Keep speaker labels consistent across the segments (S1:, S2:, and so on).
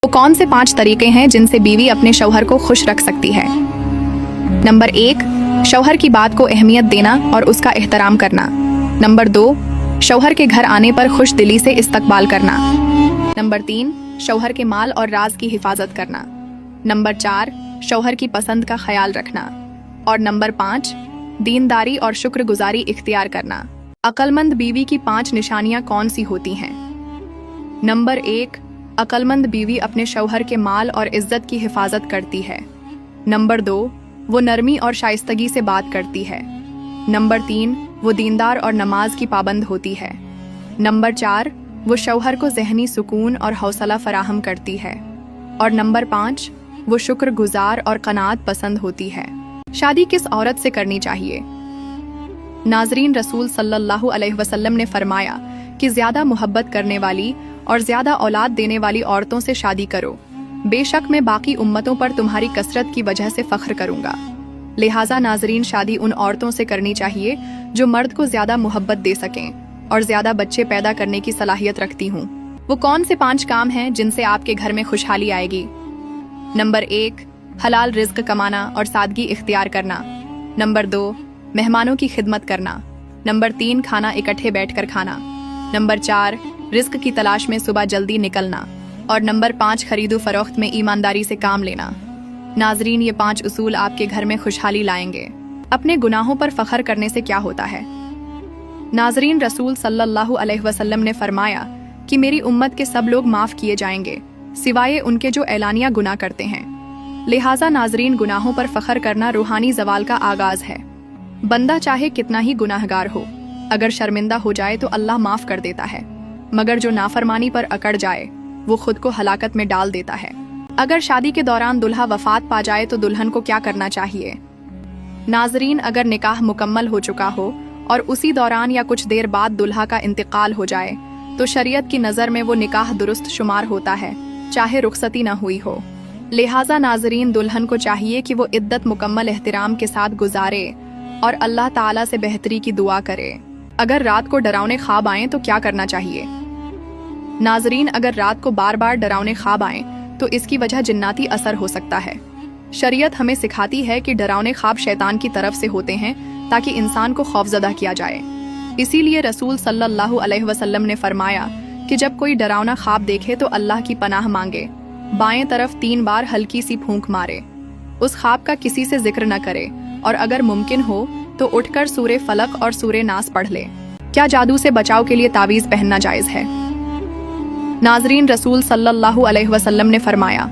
S1: वो कौन से 5 तरीके हैं जिनसे बीवी अपने शौहर को खुश रख सकती है? नंबर 1, शौहर की बात को अहमियत देना और उसका एहतराम करना। नंबर 2, शौहर के घर आने पर खुश दिली से इस्तकबाल करना। नंबर 3, शौहर के माल और राज की हिफाजत करना। नंबर 4, शौहर की पसंद का ख्याल रखना। और नंबर 5, दीनदारी और शुक्रगुजारी इख्तियार करना। अक्लमंद बीवी की 5 निशानियां कौन सी होती हैं? नंबर 1, अक्लमंद बीवी अपने शौहर के माल और इज्जत की हिफाजत करती है। नंबर 2, वो नरमी और शाइस्तगी से बात करती है। नंबर 3, वो दीनदार और नमाज की पाबंद होती है। नंबर 4, वो शौहर को ज़हनी सुकून और हौसला फराहम करती है। और नंबर 5, वो शुक्रगुजार और कनात पसंद होती है। शादी किस औरत से करनी चाहिए? नाजरीन, रसूल सल्लल्लाहु अलैहि वसल्लम ने फरमाया कि ज़्यादा मोहब्बत करने वाली और ज़्यादा औलाद देने वाली औरतों से शादी करो। बेशक मैं बाकी उम्मतों पर तुम्हारी कसरत की वजह से फख्र करूंगा। लिहाजा नाजरीन, शादी उन औरतों से करनी चाहिए जो मर्द को ज़्यादा मोहब्बत दे सकें और ज़्यादा बच्चे पैदा करने की सलाहियत रखती हूँ। वो कौन से 5 काम हैं जिनसे आपके घर में खुशहाली आएगी? नंबर 1, हलाल रिज्क कमाना और सादगी इख्तियार करना। नंबर 2, मेहमानों की खिदमत करना। नंबर 3, खाना इकट्ठे बैठकर खाना। नंबर 4, रिज्क की तलाश में सुबह जल्दी निकलना। और नंबर 5, खरीदो फरोख्त में ईमानदारी से काम लेना। नाजरीन, ये 5 उसूल आपके घर में खुशहाली लाएंगे। अपने गुनाहों पर फख्र करने से क्या होता है? नाजरीन, रसूल सल्लल्लाहु अलैहि वसल्लम ने फरमाया कि मेरी उम्मत के सब लोग माफ किए जाएंगे सिवाय उनके जो एलानिया गुनाह करते हैं। लिहाजा नाजरीन, गुनाहों पर फख्र करना रूहानी जवाल का आगाज है। बंदा चाहे कितना ही गुनाहगार हो, अगर शर्मिंदा हो जाए तो अल्लाह माफ कर देता है, मगर जो नाफरमानी पर अकड़ जाए वो खुद को हलाकत में डाल देता है। अगर शादी के दौरान दुल्हा वफात पा जाए तो दुल्हन को क्या करना चाहिए? नाजरीन, अगर निकाह मुकम्मल हो चुका हो और उसी दौरान या कुछ देर बाद दुल्हा का इंतकाल हो जाए तो शरीयत की नज़र में वो निकाह दुरुस्त शुमार होता है, चाहे रुखसती न हुई हो। लिहाजा नाजरीन, दुल्हन को चाहिए कि वो इद्दत मुकम्मल एहतराम के साथ गुजारे और अल्लाह ताला से बेहतरी की दुआ करे। अगर रात को डरावने ख्वाब आएं तो क्या करना चाहिए? नाजरीन, अगर रात को बार बार डरावने ख्वाब आएं तो इसकी वजह जिन्नाती असर हो सकता है। शरीयत हमें सिखाती है कि डरावने ख्वाब शैतान की तरफ से होते हैं ताकि इंसान को खौफजदा किया जाए। इसीलिए रसूल सल्लल्लाहु अलैहि वसल्लम ने फरमाया कि जब कोई डरावना ख्वाब देखे तो अल्लाह की पनाह मांगे, बाएं तरफ 3 बार हल्की सी फूंक मारे, उस ख्वाब का किसी से जिक्र न करे और अगर मुमकिन हो तो उठकर सूरे फलक और सूरे नास पढ़ ले। क्या जादू से बचाव के लिए तावीज़ पहनना जायज़ है? नाजरीन, रसूल सल्लल्लाहु अलैहि वसल्लम ने फरमाया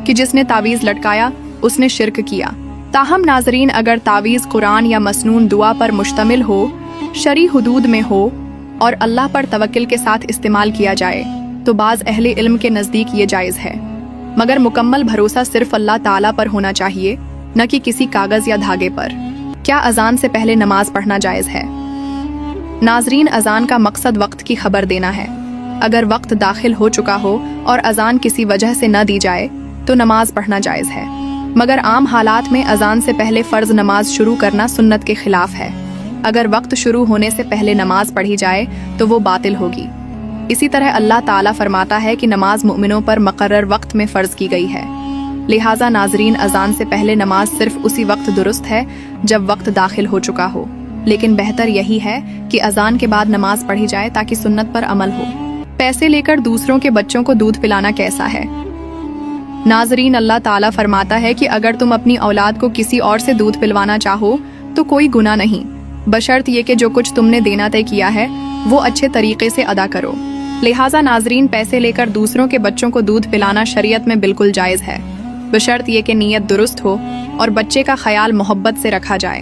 S1: कि जिसने तावीज़ लटकाया उसने शिरक किया। ताहम नाजरीन, अगर तावीज़ कुरान या मसनून दुआ पर मुश्तमिल हो, शरी हुदूद में हो और अल्लाह पर तवक्कुल के साथ इस्तेमाल किया जाए तो बाज़ अहले इल्म के नज़दीक ये जायज़ है, मगर मुकम्मल भरोसा सिर्फ अल्लाह ताला पर होना चाहिए, न कि किसी कागज़ या धागे पर। क्या अजान से पहले नमाज पढ़ना जायज़ है? नाजरीन, अजान का मकसद वक्त की खबर देना है। अगर वक्त दाखिल हो चुका हो और अजान किसी वजह से न दी जाए तो नमाज पढ़ना जायज़ है, मगर आम हालात में अजान से पहले फ़र्ज नमाज शुरू करना सुन्नत के खिलाफ है। अगर वक्त शुरू होने से पहले नमाज पढ़ी जाए तो वो बातिल होगी। इसी तरह अल्लाह ताला फरमाता है कि नमाज मुमिनों पर मुकर्रर वक्त में फ़र्ज की गई है। लिहाजा नाजरीन, अजान से पहले नमाज सिर्फ उसी वक्त दुरुस्त है जब वक्त दाखिल हो चुका हो, लेकिन बेहतर यही है कि अजान के बाद नमाज पढ़ी जाए ताकि सुन्नत पर अमल हो। पैसे लेकर दूसरों के बच्चों को दूध पिलाना कैसा है? नाजरीन, अल्लाह ताला फरमाता है कि अगर तुम अपनी औलाद को किसी और से दूध पिलवाना चाहो तो कोई गुनाह नहीं, बशर्त ये कि जो कुछ तुमने देना तय किया है वो अच्छे तरीके से अदा करो। लिहाजा नाजरीन, पैसे लेकर दूसरों के बच्चों को दूध पिलाना शरीयत में बिल्कुल जायज़ है, बशर्त ये कि नीयत दुरुस्त हो और बच्चे का ख्याल मोहब्बत से रखा जाए।